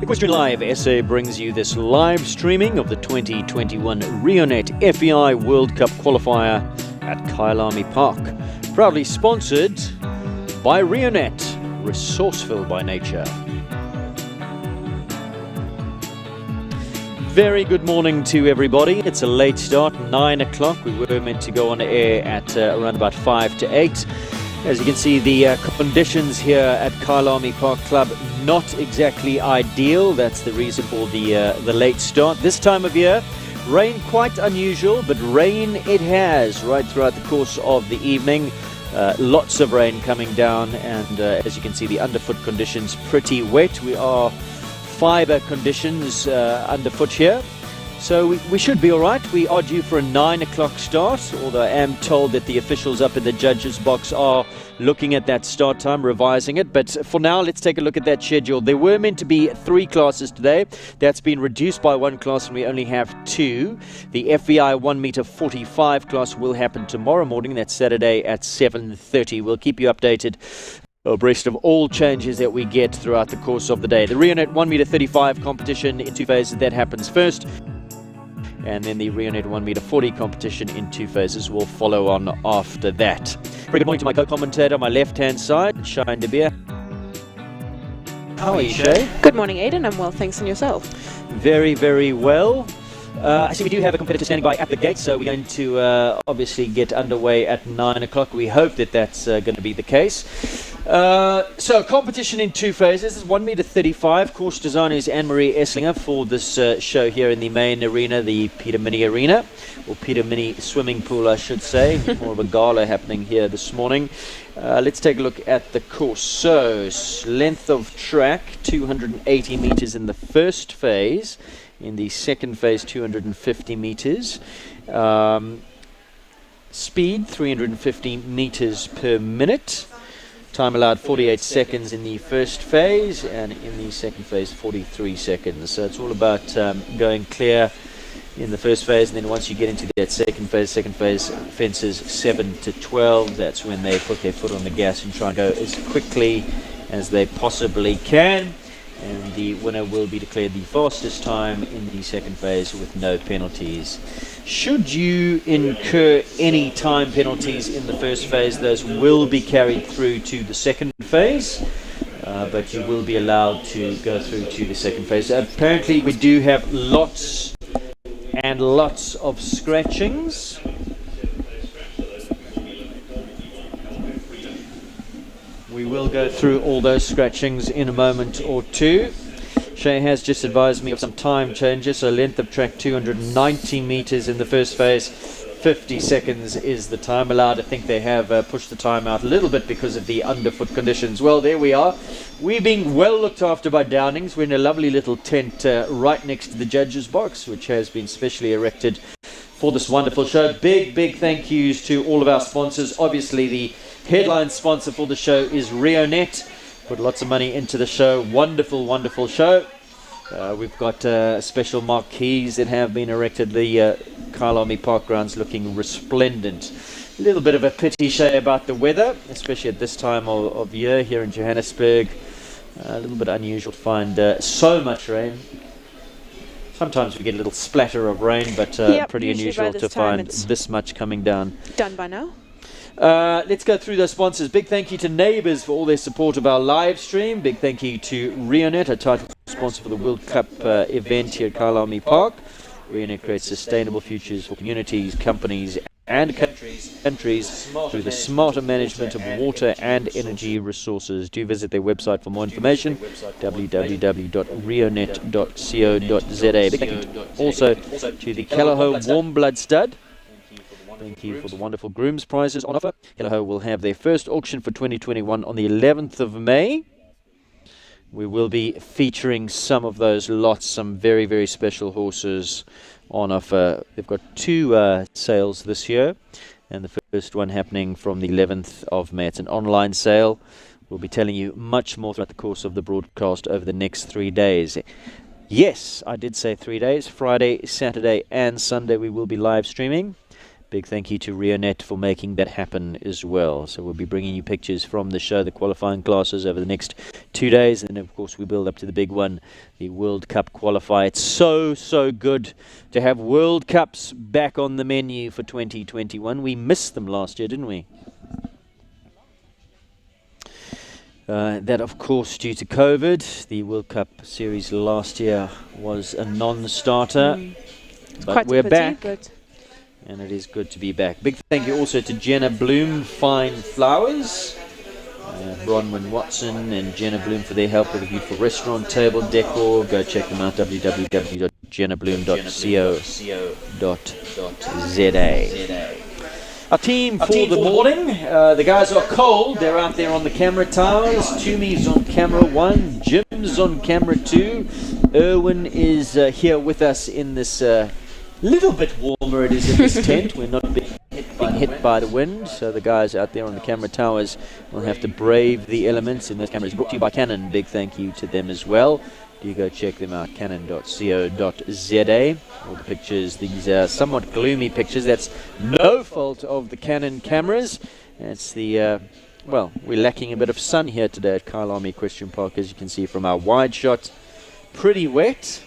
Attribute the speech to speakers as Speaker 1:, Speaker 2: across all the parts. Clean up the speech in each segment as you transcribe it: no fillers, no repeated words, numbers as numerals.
Speaker 1: Equestrian Live SA brings you this live streaming of the 2021 Reonet FEI World Cup Qualifier at Kyalami Park. Proudly sponsored by Reonet, resourceful by nature. Very good morning to everybody. It's a late start, 9 o'clock. We were meant to go on air at around about 5 to 8. As you can see, the conditions here at Kyalami Park Club, not exactly ideal. That's the reason for the late start. This time of year, rain quite unusual, but rain it has right throughout the course of the evening. Lots of rain coming down, and as you can see, the underfoot conditions pretty wet. We are fiber conditions underfoot here. So we should be all right. We are due for a 9 o'clock start, although I am told that the officials up in the judges' box are looking at that start time, revising it. But for now, let's take a look at that schedule. There were meant to be 3 classes today. That's been reduced by 1 class, and we only have 2. The FEI 1 meter 45 class will happen tomorrow morning. That's Saturday at 7:30. We'll keep you updated abreast of all changes that we get throughout the course of the day. The Reonet 1 meter 35 competition in 2 phases, that happens first. And then the Reonet 1 meter 40 competition in 2 phases will follow on after that. Very good morning to my co-commentator on my left-hand side, Shane De Beer. How are you, Shay?
Speaker 2: Good morning, Aidan. I'm well, thanks, and yourself?
Speaker 1: Very, very well. I see we do have a competitor standing by at the gate, so we're going to obviously get underway at 9 o'clock. We hope that that's going to be the case. So competition in 2 phases. This is 1 meter 35. Course designer is Anne-Marie Esslinger for this show here in the main arena, the Peter Mini Arena, or Peter Mini Swimming Pool, I should say. More of a gala happening here this morning. Let's take a look at the course. So, length of track, 280 meters in the first phase. In the second phase, 250 meters. Speed, 350 meters per minute. Time allowed 48 seconds in the first phase, and in the second phase 43 seconds. So it's all about going clear in the first phase, and then once you get into that second phase fences 7 to 12, that's when they put their foot on the gas and try and go as quickly as they possibly can. And the winner will be declared the fastest time in the second phase with no penalties. Should you incur any time penalties in the first phase, those will be carried through to the second phase, but you will be allowed to go through to the second phase. Apparently we do have lots and lots of scratchings. We will go through all those scratchings in a moment or two. Shay has just advised me of some time changes. So length of track 290 meters in the first phase, 50 seconds is the time allowed. I think they have pushed the time out a little bit because of the underfoot conditions. Well, there we are. We're being well looked after by Downings. We're in a lovely little tent right next to the judges box, which has been specially erected for this wonderful show. Big thank yous to all of our sponsors. Obviously the headline sponsor for the show is Reonet. Put lots of money into the show. Wonderful show. We've got special marquees that have been erected. The Kyalami Park grounds looking resplendent. A little bit of a pity, Shay, about the weather, especially at this time of year here in Johannesburg. A little bit unusual to find so much rain. Sometimes we get a little splatter of rain, but pretty unusual to find this much coming down.
Speaker 2: Done by now?
Speaker 1: Let's go through those sponsors. Big thank you to Neighbours for all their support of our live stream. Big thank you to Reonet, a title sponsor for the World Cup event here at Kyalami Park. Reonet creates sustainable futures for communities, companies and countries through the smarter management of water and energy resources. Do visit their website for more information, www.reonet.co.za. Big thank you also to the Kellaho Warm Blood Stud. Thank you for the wonderful Grooms prizes on offer. Kellaho will have their first auction for 2021 on the 11th of May. We will be featuring some of those lots, some very, very special horses on offer. They've got two sales this year, and the first one happening from the 11th of May. It's an online sale. We'll be telling you much more throughout the course of the broadcast over the next 3 days. Yes, I did say 3 days. Friday, Saturday and Sunday we will be live streaming. Big thank you to Reonet for making that happen as well. So we'll be bringing you pictures from the show, the qualifying classes over the next 2 days. And then, of course, we build up to the big one, the World Cup qualifier. It's so good to have World Cups back on the menu for 2021. We missed them last year, didn't we? That, of course, due to COVID. The World Cup series last year was a non-starter. But we're back. And it is good to be back. Big thank you also to Jenna Bloom Fine Flowers, Bronwyn Watson and Jenna Bloom for their help with a beautiful restaurant table decor. Go check them out, www.jennabloom.co.za. Our team for the morning, the guys are cold. They're out there on the camera towers. Tumi's on camera 1, Jim's on camera 2. Erwin is here with us in this little bit warmer it is in this tent. We're not being hit by the wind, so the guys out there on the camera towers will have to brave the elements. And this camera is brought to you by Canon. Big thank you to them as well. Do go check them out, canon.co.za. All the pictures, these are somewhat gloomy pictures. That's no fault of the Canon cameras. It's the, well, we're lacking a bit of sun here today at Kyalami Equestrian Park, as you can see from our wide shot. Pretty wet.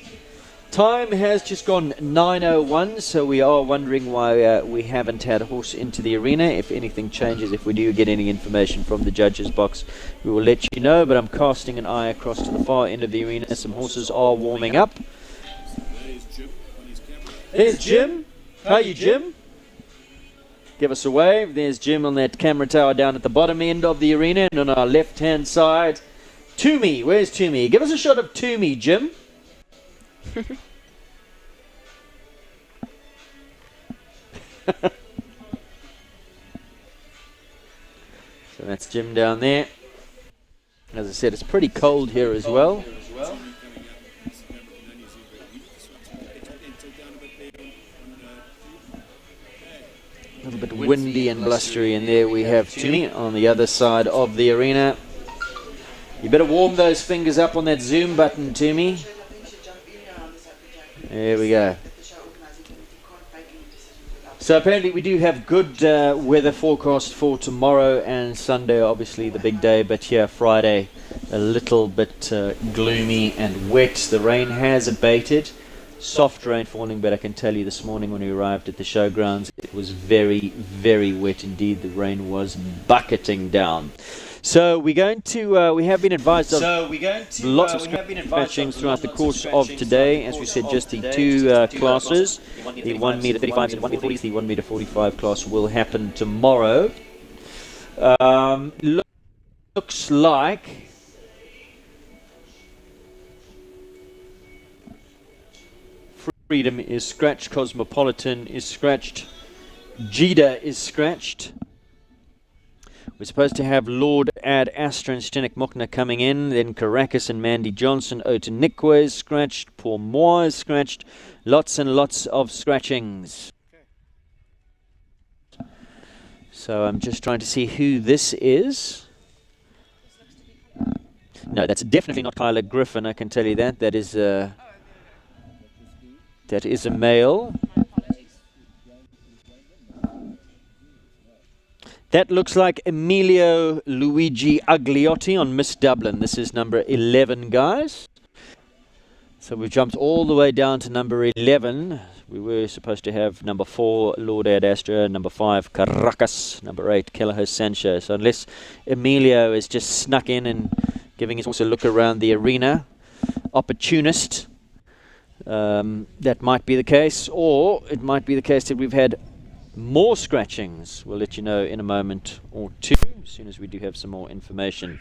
Speaker 1: Time has just gone 9:01, so we are wondering why we haven't had a horse into the arena. If anything changes, if we do get any information from the judges box, we will let you know. But I'm casting an eye across to the far end of the arena. Some horses are warming up. There's Jim. How are you, Jim? Give us a wave. There's Jim on that camera tower down at the bottom end of the arena. And on our left-hand side, Tumi. Where's Tumi? Give us a shot of Tumi, Jim. So that's Jim down there. As I said, it's pretty cold here as well. A little bit windy and blustery, and there we have Tumi on the other side of the arena. You better warm those fingers up on that zoom button, Tumi. There we go. So apparently we do have good weather forecast for tomorrow and Sunday, obviously the big day, but here Friday a little bit gloomy and wet. The rain has abated. Soft rain falling, but I can tell you this morning when we arrived at the showgrounds, it was very, very wet indeed. The rain was bucketing down. So we're going to, we have been advised of lots of scratchings throughout the course of today. As we said, just the two classes, the 1 meter 35s and 1 meter 40s. The 1 meter 45 class will happen tomorrow. Looks like Freedom is scratched, Cosmopolitan is scratched, Jida is scratched. We're supposed to have Lord Ad Astra and Stenik Mokna coming in. Then Caracas and Mandy Johnson. Otanikwa is scratched. Paul Moore is scratched. Lots and lots of scratchings. So I'm just trying to see who this is. No, that's definitely not Kyla Griffin, I can tell you that. That is a male. That looks like Emilio Luigi Agliotti on Miss Dublin. This is number 11, guys. So we've jumped all the way down to number 11. We were supposed to have number 4, Lord Ad Astra, number 5, Caracas, number 8, Kelleher Sancho. So unless Emilio is just snuck in and giving us also a look around the arena, opportunist, that might be the case. Or it might be the case that we've had more scratchings. We'll let you know in a moment or two, as soon as we do have some more information.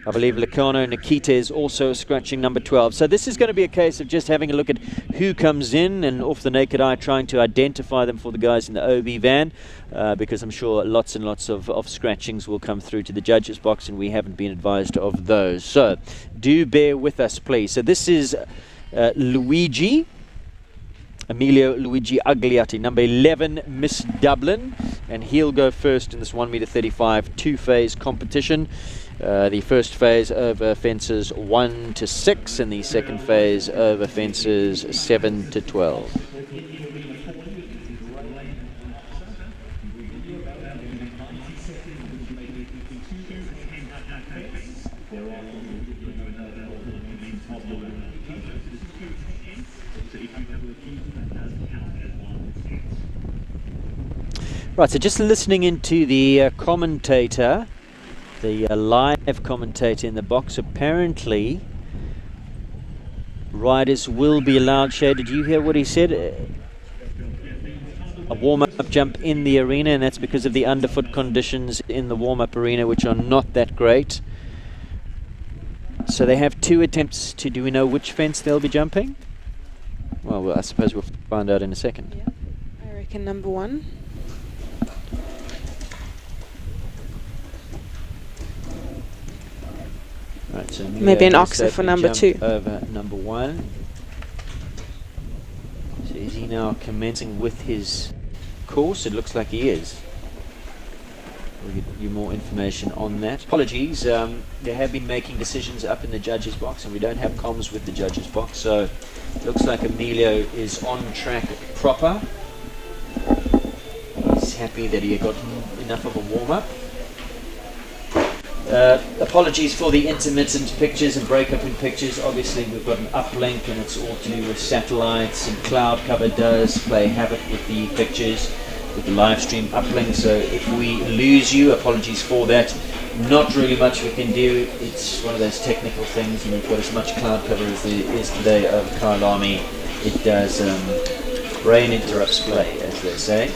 Speaker 1: I believe Lacano Nikita is also scratching number 12. So this is going to be a case of just having a look at who comes in and off the naked eye trying to identify them for the guys in the OB van, because I'm sure lots and lots of scratchings will come through to the judges box and we haven't been advised of those. So do bear with us, please. So this is Emilio Luigi Agliati, number 11, Miss Dublin, and he'll go first in this 1m35 two-phase competition. The first phase over fences 1 to 6 and the second phase over fences 7 to 12. Right, so just listening into the commentator, the live commentator in the box, apparently riders will be allowed, Shay, did you hear what he said? A warm-up jump in the arena, and that's because of the underfoot conditions in the warm-up arena, which are not that great. So they have 2 attempts to, do we know which fence they'll be jumping? Well, I suppose we'll find out in a second.
Speaker 2: Yeah, I reckon number 1.
Speaker 1: Right, so
Speaker 2: maybe an oxer for number 2.
Speaker 1: Over number 1. So is he now commencing with his course? It looks like he is. We'll give you more information on that. Apologies, they have been making decisions up in the judges box and we don't have comms with the judges box, so it looks like Emilio is on track proper. He's happy that he got enough of a warm-up. Apologies for the intermittent pictures and breakup in pictures. Obviously we've got an uplink and it's all to do with satellites, and cloud cover does play havoc with the pictures, with the live stream uplink. So if we lose you, apologies for that. Not really much we can do. It's one of those technical things, and we've got as much cloud cover as there is today over Kyalami. It does rain interrupts play, as they say.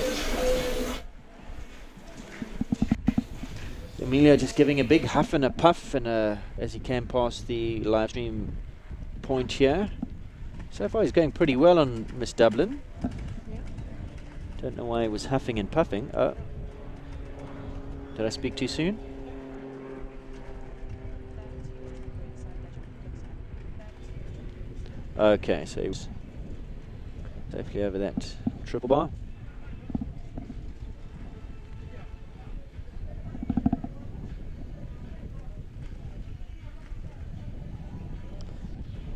Speaker 1: Emilio just giving a big huff and a puff and as he came past the live stream point here. So far he's going pretty well on Miss Dublin. Yeah. Don't know why he was huffing and puffing. Oh, did I speak too soon? Okay, so he was safely over that triple bar.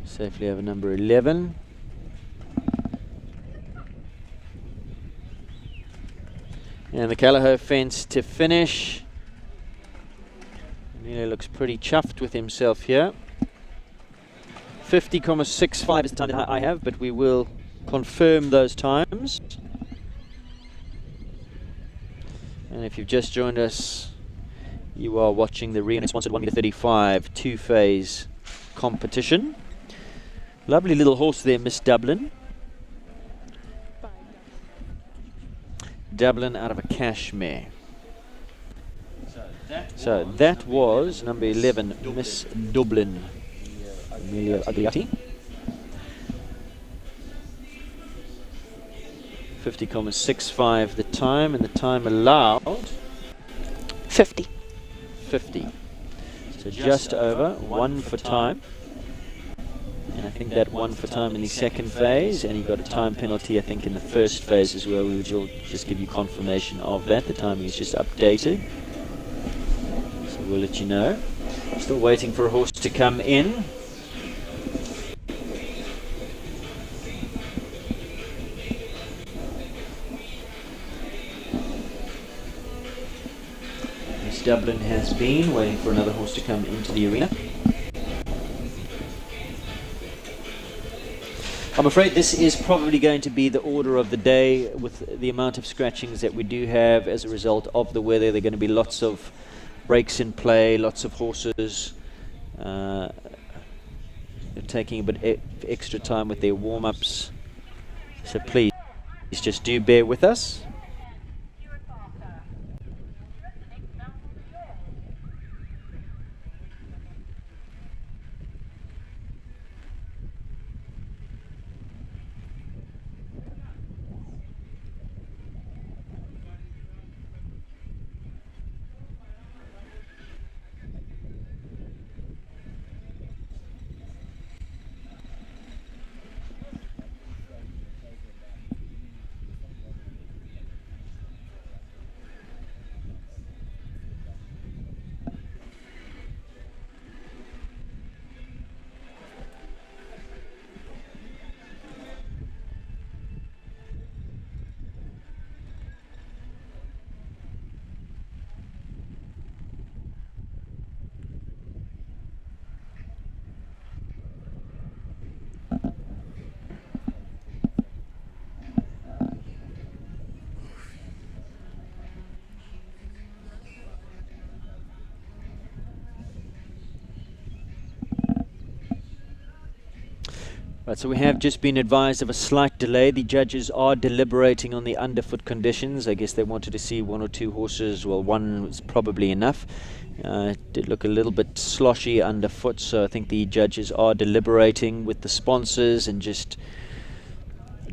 Speaker 1: Safely over number 11. And the Kelleher fence to finish. Emilio looks pretty chuffed with himself here. 50.65 is the time that I have, but we will confirm those times. And if you've just joined us, you are watching the Reonet sponsored 1m35 two-phase competition. Lovely little horse there, Miss Dublin. Dublin out of a cashmere. So that was number 11, Miss Dublin, Emilio Agliati. 50.65 the time, and the time allowed
Speaker 2: 50.
Speaker 1: 50. So just over 1 for time. And I think that 1 for time in the second phase, and he got a time penalty I think in the first phase as well. We will just give you confirmation of that. The timing is just updated, so we'll let you know. Still waiting for a horse to come in. Miss Dublin has been waiting for another horse to come into the arena. I'm afraid this is probably going to be the order of the day with the amount of scratchings that we do have as a result of the weather. There are going to be lots of breaks in play, lots of horses taking a bit extra time with their warm-ups. So please just do bear with us. Right, so we have just been advised of a slight delay. The judges are deliberating on the underfoot conditions. I guess they wanted to see one or two horses. Well, one was probably enough. It did look a little bit sloshy underfoot, so I think the judges are deliberating with the sponsors and just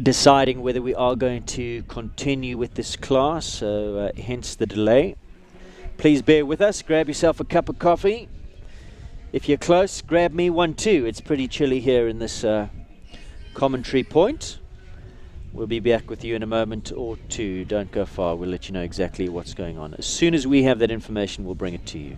Speaker 1: deciding whether we are going to continue with this class, so hence the delay. Please bear with us. Grab yourself a cup of coffee. If you're close, grab me one too. It's pretty chilly here in this commentary point. We'll be back with you in a moment or two. Don't go far. We'll let you know exactly what's going on. As soon as we have that information, we'll bring it to you.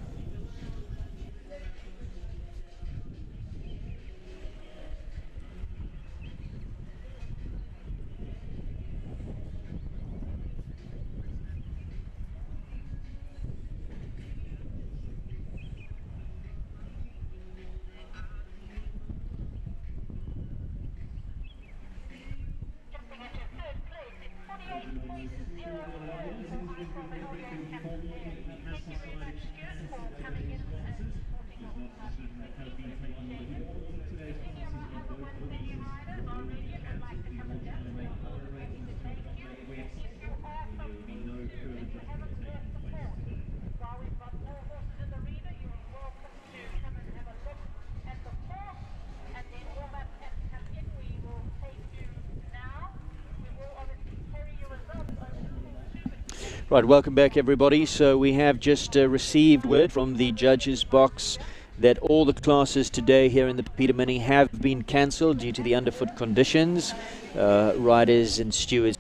Speaker 1: Right, welcome back everybody. So we have just received word from the judges box that all the classes today here in the Peter Mini have been cancelled due to the underfoot conditions. Riders and stewards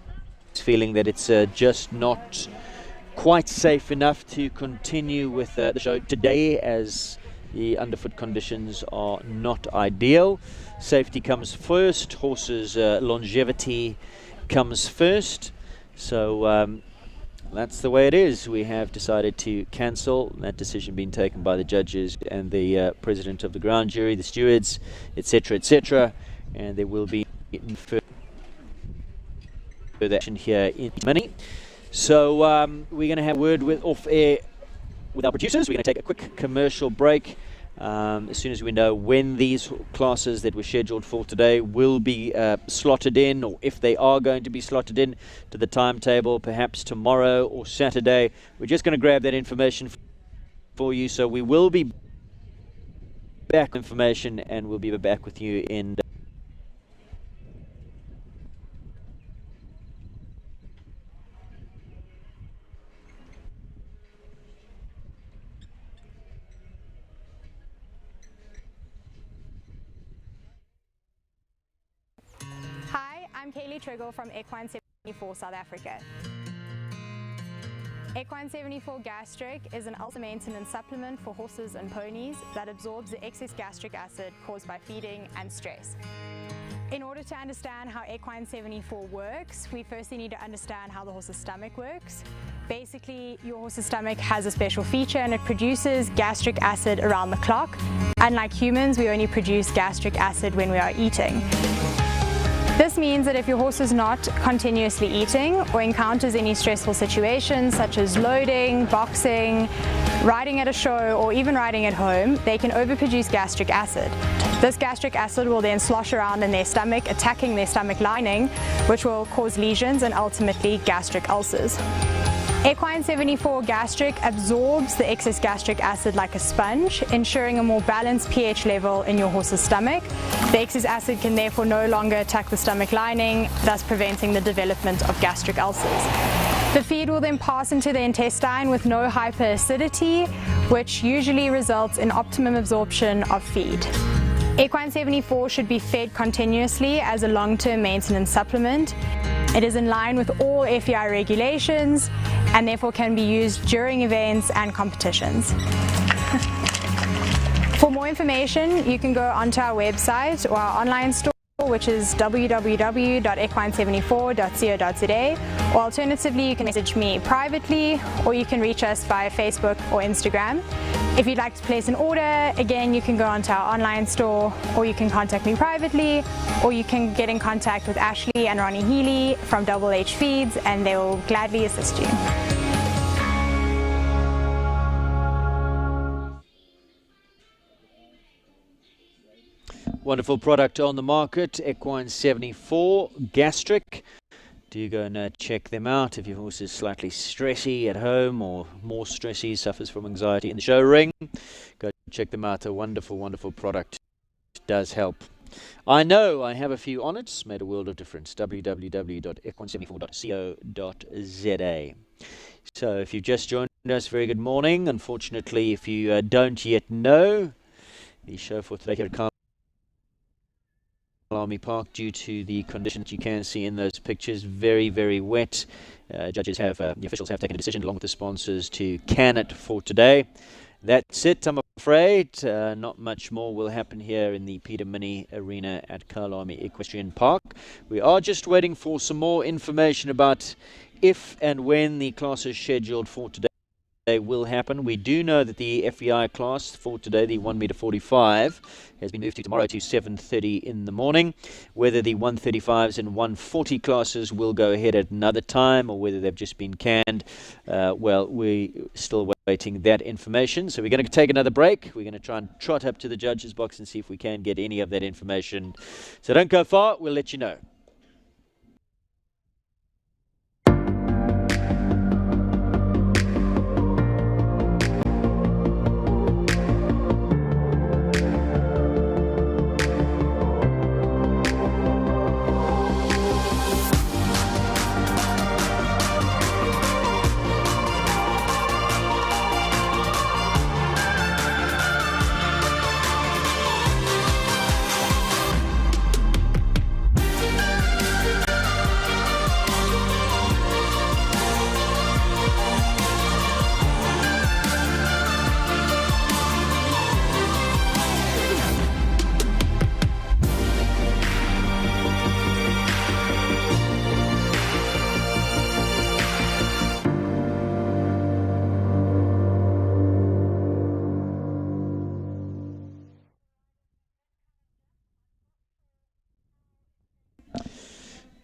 Speaker 1: feeling that it's just not quite safe enough to continue with the show today, as the underfoot conditions are not ideal. Safety comes first, horses' longevity comes first. So that's the way it is. We have decided to cancel. That decision being taken by the judges and the president of the ground jury, the stewards, etc., etc. And there will be further action here in Mini. So we're going to have a word with off air with our producers. We're going to take a quick commercial break. As soon as we know when these classes that were scheduled for today will be slotted in, or if they are going to be slotted in to the timetable, perhaps tomorrow or Saturday, we're just going to grab that information for you. So we will be back with information, and we'll be back with you in
Speaker 3: I'm Kaylee Triggle from Equine 74 South Africa. Equine 74 Gastric is an ultra maintenance supplement for horses and ponies that absorbs the excess gastric acid caused by feeding and stress. In order to understand how Equine 74 works, we firstly need to understand how the horse's stomach works. Basically, your horse's stomach has a special feature and it produces gastric acid around the clock. Unlike humans, we only produce gastric acid when we are eating. This means that if your horse is not continuously eating or encounters any stressful situations such as loading, boxing, riding at a show, or even riding at home, they can overproduce gastric acid. This gastric acid will then slosh around in their stomach, attacking their stomach lining, which will cause lesions and ultimately gastric ulcers. Equine 74 Gastric absorbs the excess gastric acid like a sponge, ensuring a more balanced pH level in your horse's stomach. The excess acid can therefore no longer attack the stomach lining, thus preventing the development of gastric ulcers. The feed will then pass into the intestine with no hyperacidity, which usually results in optimum absorption of feed. Equine 74 should be fed continuously as a long-term maintenance supplement. It is in line with all FEI regulations and therefore can be used during events and competitions. For more information, you can go onto our website or our online store, which is www.equine74.co.za, or alternatively you can message me privately, or you can reach us via Facebook or Instagram. If you'd like to place an order, again you can go onto our online store, or you can contact me privately, or you can get in contact with Ashley and Ronnie Healy from Double H Feeds and they will gladly assist you.
Speaker 1: Wonderful product on the market, Equine 74 Gastric. Do go and check them out if your horse is slightly stressy at home or more stressy, suffers from anxiety in the show ring. Go check them out. A wonderful, wonderful product. It does help. I know I have a few on it. It's made a world of difference. www.equine74.co.za. So if you've just joined us, very good morning. Unfortunately, if you don't yet know, the show for today here at Army Park, due to the conditions you can see in those pictures, very, very wet. The officials have taken a decision along with the sponsors to can it for today. That's it, I'm afraid. Not much more will happen here in the Peter Mini Arena at Kyalami Equestrian Park. We are just waiting for some more information about if and when the classes scheduled for today will happen. We do know that the FEI class for today, the 1 meter 45, has been moved to tomorrow to 7:30 in the morning. Whether the 135s and 140 classes will go ahead at another time or whether they've just been canned, well, we're still waiting that information. So we're going to take another break. We're going to try and trot up to the judges box and see if we can get any of that information. So don't go far, we'll let you know.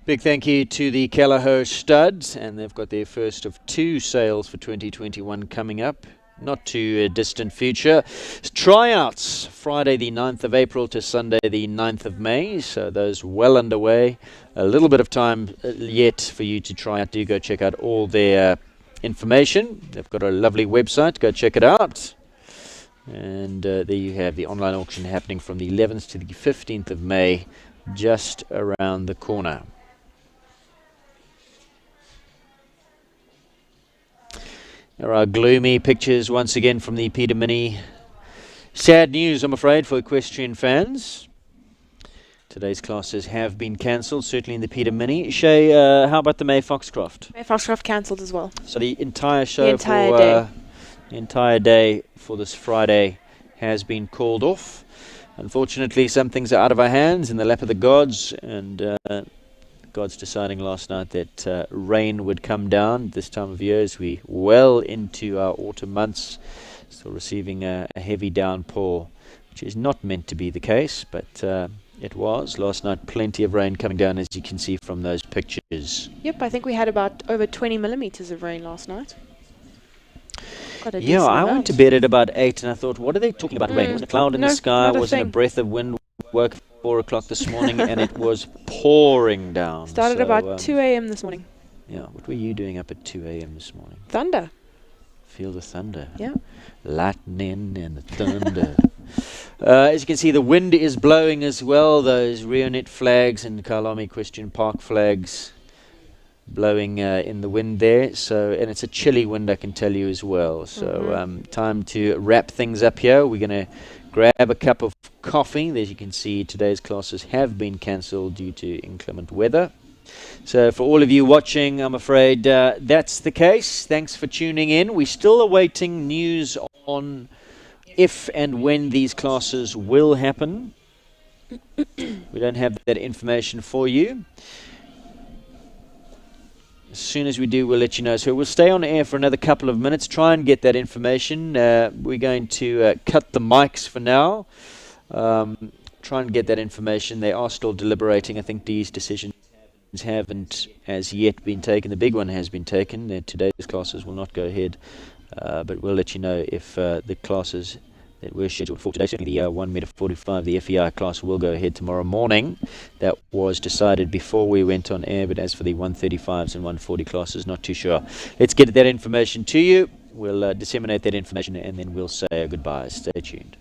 Speaker 1: Big thank you to the Callahoo Studs, and they've got their first of 2 sales for 2021 coming up. Not too distant future. Tryouts Friday the 9th of April to Sunday the 9th of May, so those well underway. A little bit of time yet for you to try out. Do go check out all their information. They've got a lovely website, go check it out. And there you have the online auction happening from the 11th to the 15th of May, just around the corner. There are gloomy pictures once again from the Peter Mini. Sad news, I'm afraid, for equestrian fans. Today's classes have been cancelled, certainly in the Peter Mini. Shay, how about the May Foxcroft?
Speaker 2: May Foxcroft cancelled as well.
Speaker 1: So the entire show,
Speaker 2: the
Speaker 1: entire day for this Friday has been called off. Unfortunately, some things are out of our hands, in the lap of the gods, and God's deciding last night that rain would come down this time of year as we well into our autumn months, still receiving a heavy downpour, which is not meant to be the case, but It was last night. Plenty of rain coming down, as you can see from those pictures.
Speaker 2: Yep, I think we had about over 20 millimeters of rain last night. Quite a
Speaker 1: Yeah,
Speaker 2: decent
Speaker 1: I went
Speaker 2: amount.
Speaker 1: to bed at about 8 and I thought, what are they talking about rain? Wasn't a cloud in the
Speaker 2: No,
Speaker 1: sky,
Speaker 2: not a
Speaker 1: wasn't a
Speaker 2: thing.
Speaker 1: breath of wind. Woke at 4 o'clock this morning and it was pouring down.
Speaker 2: Started
Speaker 1: So,
Speaker 2: about 2 a.m. this morning.
Speaker 1: Yeah, what were you doing up at 2 a.m. this morning?
Speaker 2: Thunder.
Speaker 1: Feel the thunder.
Speaker 2: Yeah.
Speaker 1: Lightning and the thunder. As you can see, the wind is blowing as well. Those Reonet flags and Kyalami Question Park flags blowing in the wind there. So, and it's a chilly wind, I can tell you as well. So, time to wrap things up here. We're going to grab a cup of coffee. As you can see, today's classes have been cancelled due to inclement weather. So for all of you watching, I'm afraid that's the case. Thanks for tuning in. We're still awaiting news on if and when these classes will happen. We don't have that information for you. As soon as we do, we'll let you know. So we'll stay on air for another couple of minutes, try and get that information. We're going to cut the mics for now. Try and get that information. They are still deliberating. I think these decisions haven't as yet been taken. The big one has been taken. Today's classes will not go ahead, but we'll let you know if the classes that were scheduled for today, certainly the 1 meter 45, the FEI class will go ahead tomorrow morning. That was decided before we went on air, but as for the 135s and 140 classes, not too sure. Let's get that information to you. We'll disseminate that information and then we'll say our goodbyes. Stay tuned.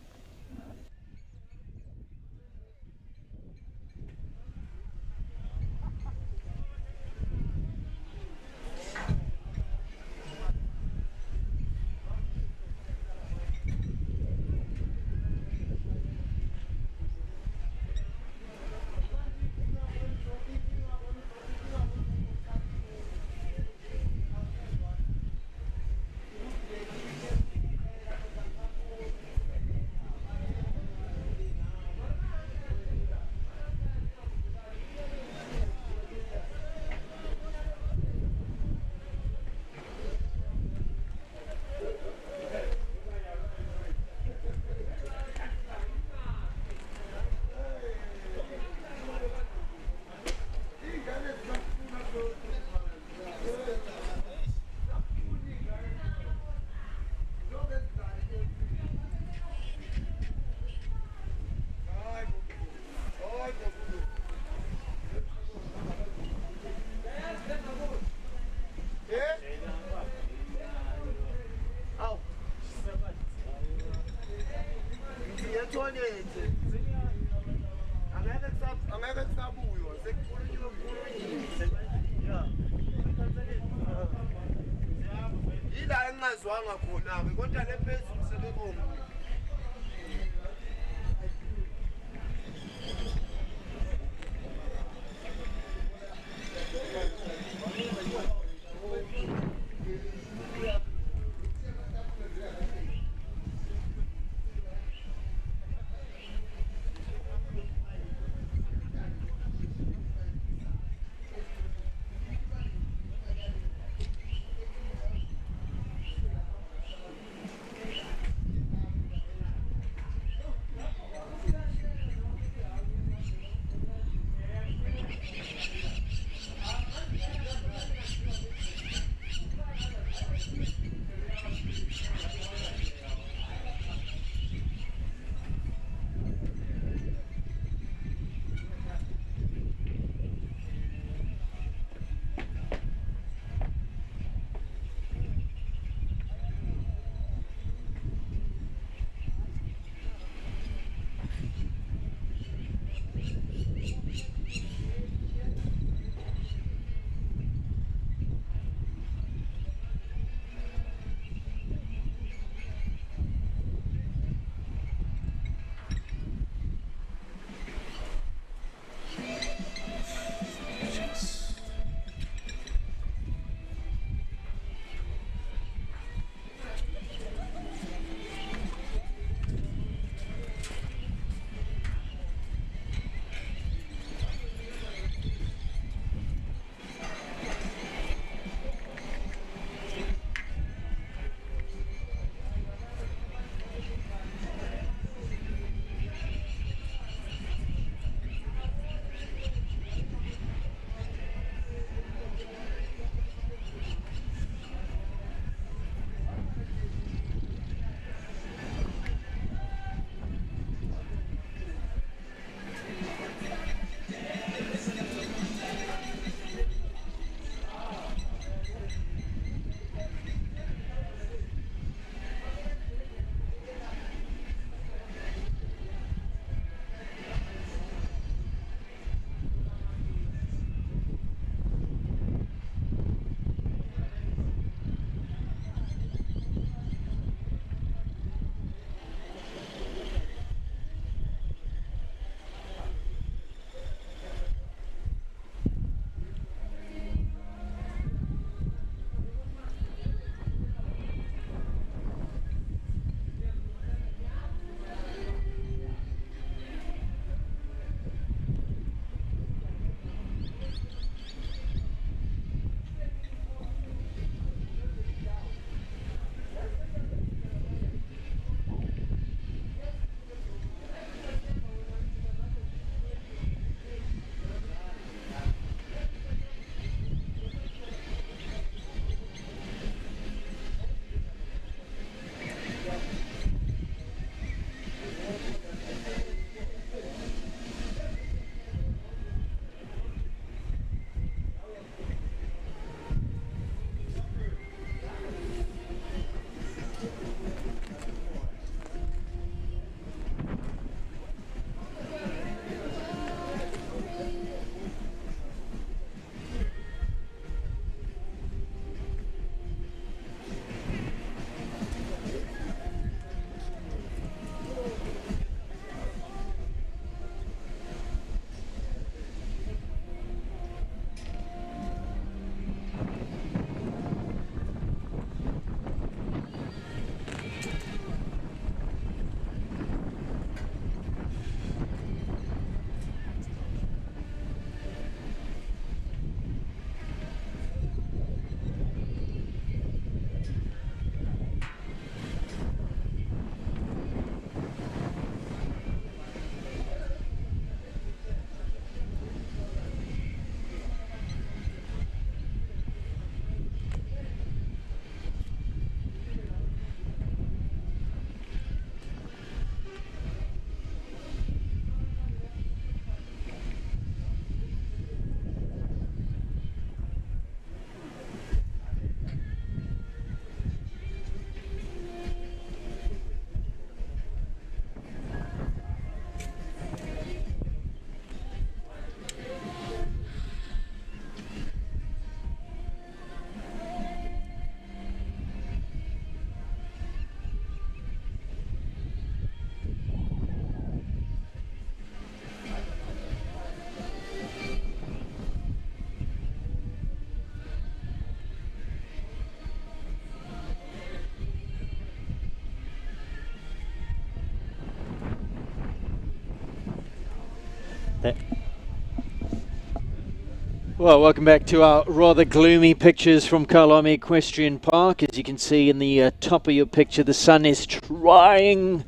Speaker 1: Well, welcome back to our rather gloomy pictures from Kyalami Equestrian Park. As you can see in the top of your picture, the sun is trying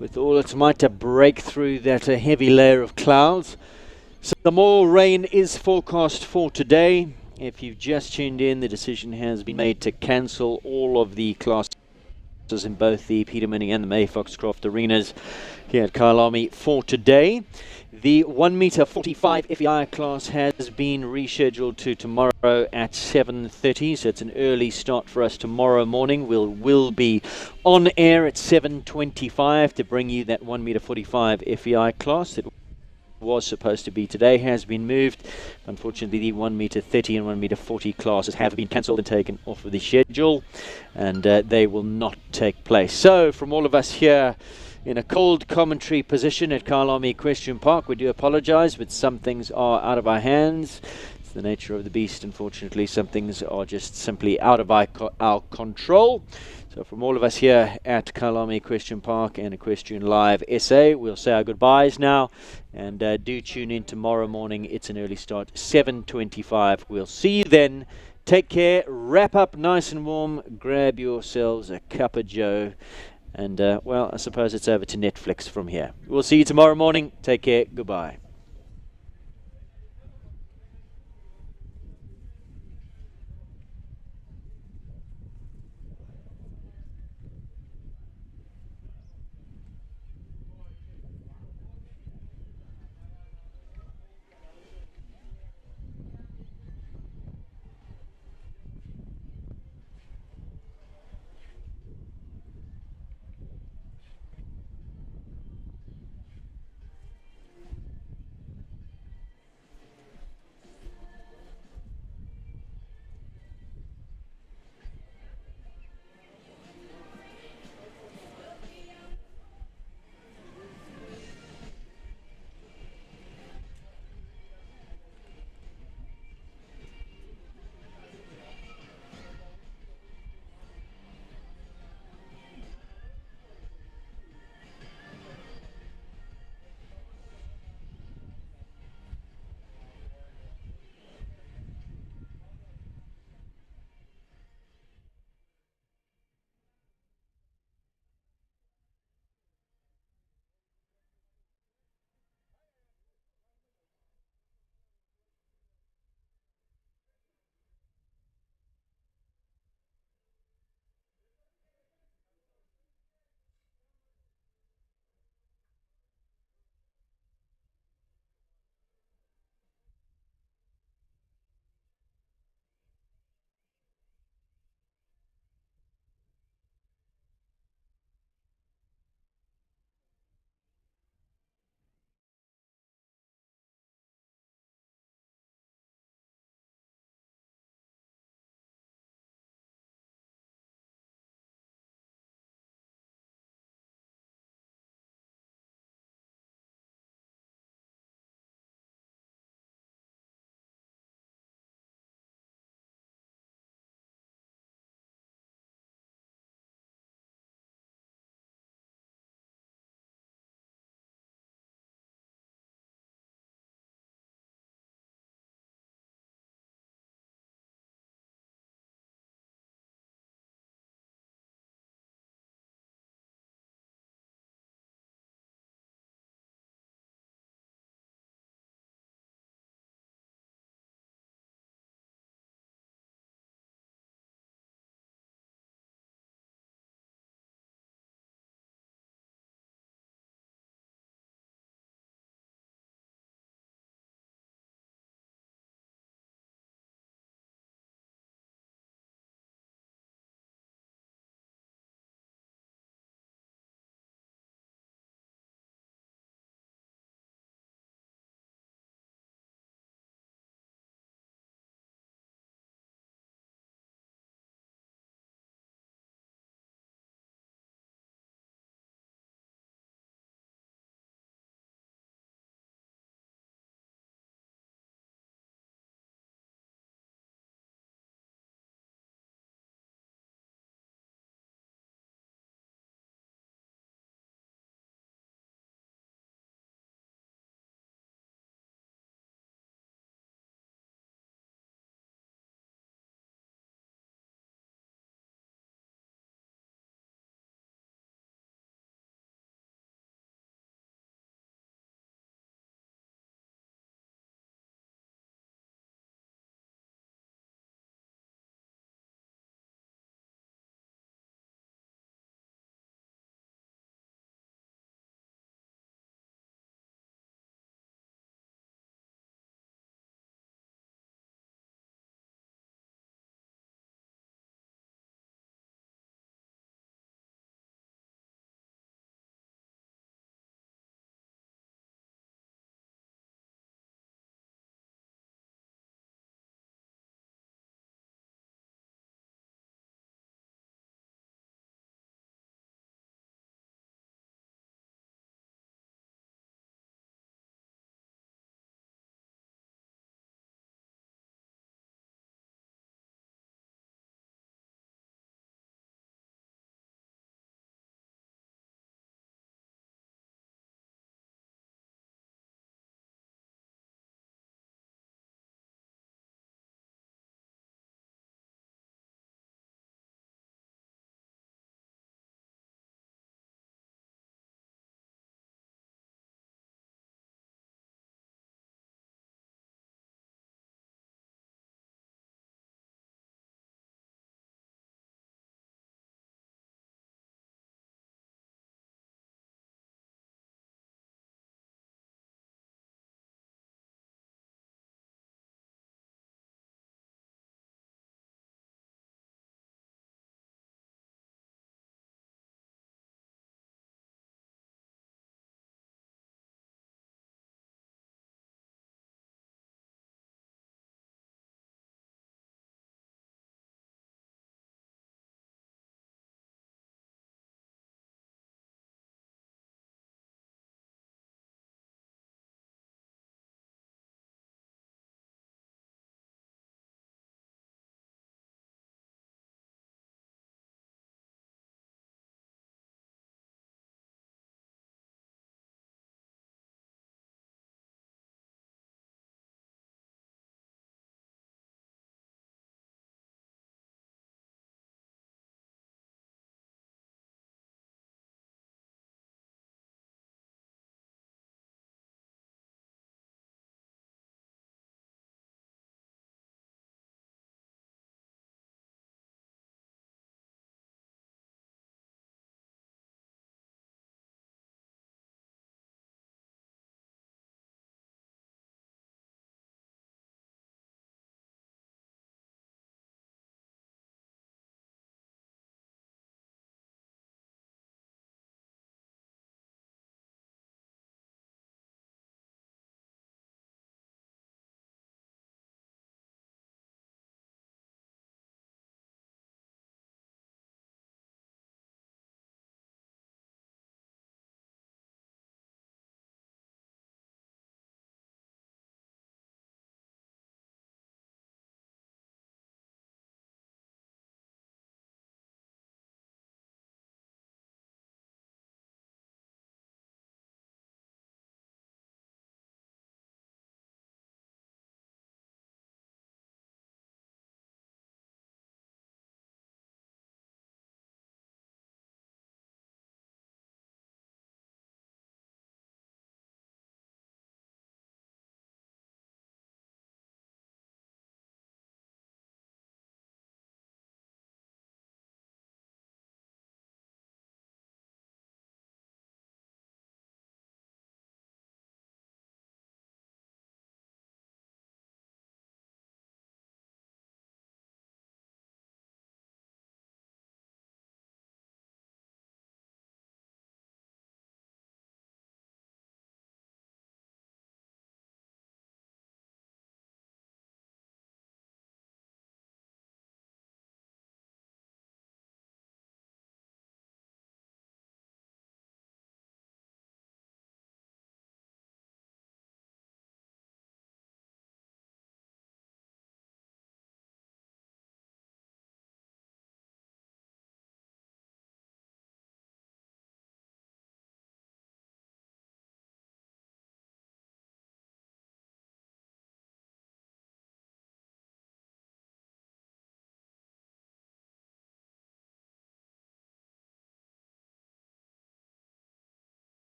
Speaker 1: with all its might to break through that heavy layer of clouds. Some more rain is forecast for today. If you've just tuned in, the decision has been made to cancel all of the classes in both the Petermann and the May Foxcroft arenas here at Kyalami for today. The 1 meter 45 FEI class has been rescheduled to tomorrow at 7:30, so it's an early start for us tomorrow morning. We'll be on air at 7:25 to bring you that 1 meter 45 FEI class that was supposed to be today, has been moved. Unfortunately, the 1 meter 30 and 1 meter 40 classes have been cancelled and taken off of the schedule, and they will not take place. So from all of us here in a cold commentary position at Kyalami Equestrian Park, we do apologise, but some things are out of our hands. It's the nature of the beast, unfortunately. Some things are just simply out of our control. So from all of us here at Kyalami Equestrian Park and Equestrian Live SA, we'll say our goodbyes now, and do tune in tomorrow morning. It's an early start, 7:25. We'll see you then. Take care, wrap up nice and warm, grab yourselves a cup of joe, and well, I suppose it's over to Netflix from here. We'll see you tomorrow morning. Take care, goodbye.